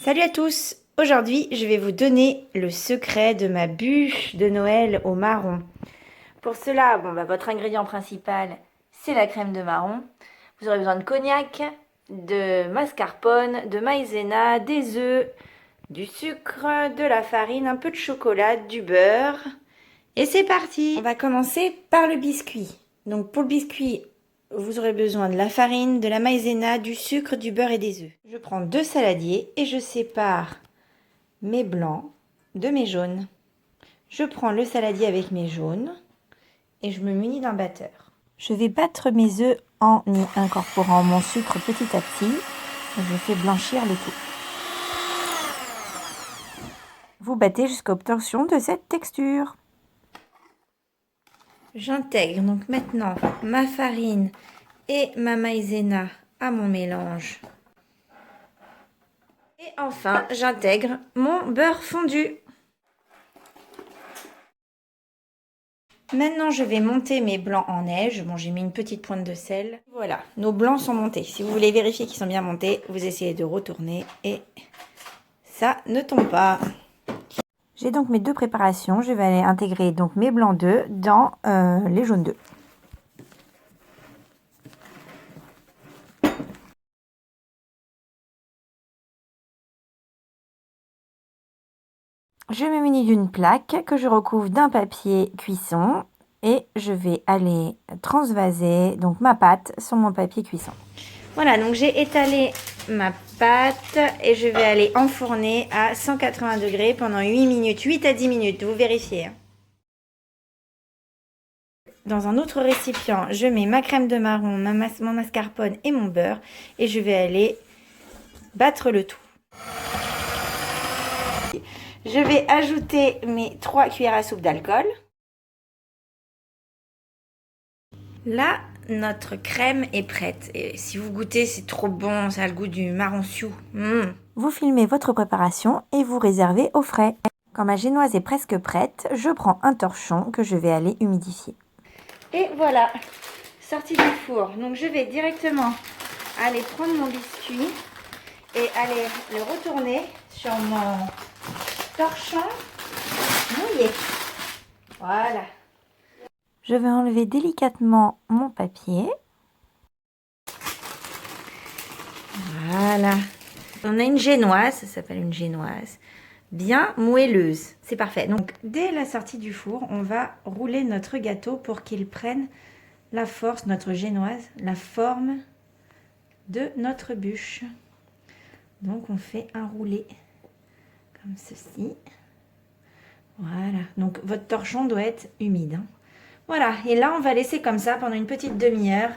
Salut à tous! Aujourd'hui, je vais vous donner le secret de ma bûche de Noël au marron. Pour cela, votre ingrédient principal, c'est la crème de marron. Vous aurez besoin de cognac, de mascarpone, de maïzena, des œufs, du sucre, de la farine, un peu de chocolat, du beurre. Et c'est parti! On va commencer par le biscuit. Donc pour le biscuit, vous aurez besoin de la farine, de la maïzena, du sucre, du beurre et des œufs. Je prends 2 saladiers et je sépare mes blancs de mes jaunes. Je prends le saladier avec mes jaunes et je me munis d'un batteur. Je vais battre mes œufs en y incorporant mon sucre petit à petit. Je fais blanchir le tout. Vous battez jusqu'à obtention de cette texture. J'intègre donc maintenant ma farine et ma maïzena à mon mélange. Et enfin, j'intègre mon beurre fondu. Maintenant, je vais monter mes blancs en neige. Bon, j'ai mis une petite pointe de sel. Voilà, nos blancs sont montés. Si vous voulez vérifier qu'ils sont bien montés, vous essayez de retourner et ça ne tombe pas. J'ai donc mes deux préparations. Je vais aller intégrer donc mes blancs d'œufs dans les jaunes d'œufs. Je me munis d'une plaque que je recouvre d'un papier cuisson et je vais aller transvaser donc ma pâte sur mon papier cuisson. Voilà, donc j'ai étalé ma pâte et je vais aller enfourner à 180 degrés pendant 8 minutes, 8 à 10 minutes, vous vérifiez. Dans un autre récipient, je mets ma crème de marron, mon mascarpone et mon beurre et je vais aller battre le tout. Je vais ajouter mes 3 cuillères à soupe d'alcool. Là, notre crème est prête. Et si vous goûtez, c'est trop bon, ça a le goût du marron sioux. Vous filmez votre préparation et vous réservez au frais. Quand ma génoise est presque prête, je prends un torchon que je vais aller humidifier. Et voilà, sorti du four. Donc je vais directement aller prendre mon biscuit et aller le retourner sur mon torchon mouillé. Voilà. Je vais enlever délicatement mon papier. Voilà. On a une génoise, ça s'appelle une génoise, bien moelleuse. C'est parfait. Donc, dès la sortie du four, on va rouler notre gâteau pour qu'il prenne la force, notre génoise, la forme de notre bûche. Donc, on fait un roulé comme ceci. Voilà. Donc, votre torchon doit être humide. Voilà. Et là, on va laisser comme ça pendant une petite demi-heure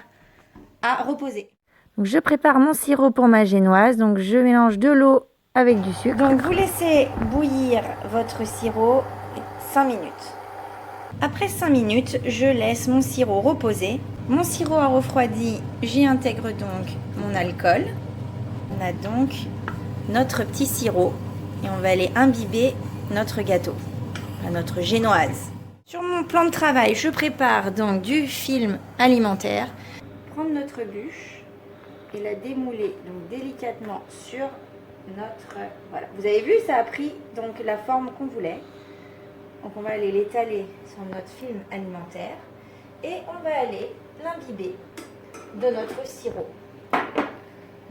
à reposer. Donc, je prépare mon sirop pour ma génoise. Donc, je mélange de l'eau avec du sucre. Donc, vous laissez bouillir votre sirop 5 minutes. Après 5 minutes, je laisse mon sirop reposer. Mon sirop a refroidi, j'y intègre donc mon alcool. On a donc notre petit sirop et on va aller imbiber notre gâteau, notre génoise. Sur mon plan de travail, je prépare donc du film alimentaire. Prendre notre bûche et la démouler donc délicatement sur notre... Voilà, vous avez vu, ça a pris donc la forme qu'on voulait. Donc on va aller l'étaler sur notre film alimentaire et on va aller l'imbiber de notre sirop.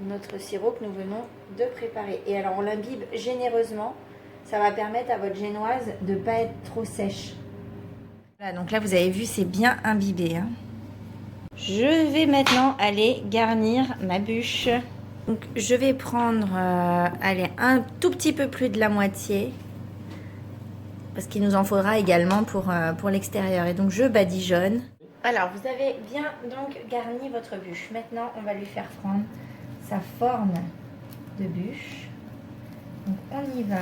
Notre sirop que nous venons de préparer. Et alors on l'imbibe généreusement, ça va permettre à votre génoise de ne pas être trop sèche. Voilà, donc là vous avez vu, c'est bien imbibé. Je vais maintenant aller garnir ma bûche. Donc je vais prendre allez, un tout petit peu plus de la moitié. Parce qu'il nous en faudra également pour l'extérieur. Et donc je badigeonne. Alors vous avez bien donc garni votre bûche. Maintenant on va lui faire prendre sa forme de bûche. Donc on y va.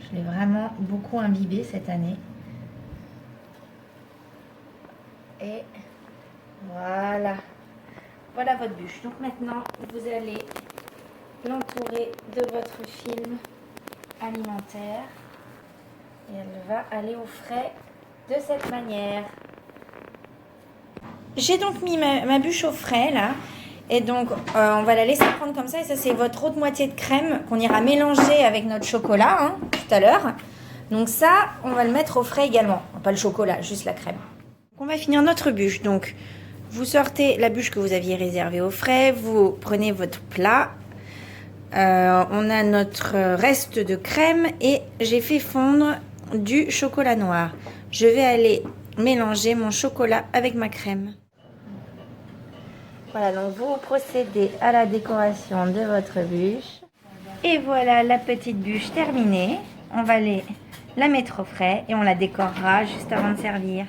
Je l'ai vraiment beaucoup imbibé cette année. Et voilà. Voilà votre bûche. Donc maintenant vous allez l'entourer de votre film alimentaire et elle va aller au frais de cette manière. J'ai donc mis ma bûche au frais là Et donc, on va la laisser prendre comme ça. Et ça, c'est votre autre moitié de crème qu'on ira mélanger avec notre chocolat hein, tout à l'heure. Donc ça, on va le mettre au frais également. Pas le chocolat, juste la crème. On va finir notre bûche. Donc, vous sortez la bûche que vous aviez réservée au frais. Vous prenez votre plat. On a notre reste de crème. Et j'ai fait fondre du chocolat noir. Je vais aller mélanger mon chocolat avec ma crème. Voilà, donc vous procédez à la décoration de votre bûche. Et voilà la petite bûche terminée. On va la mettre au frais et on la décorera juste avant de servir.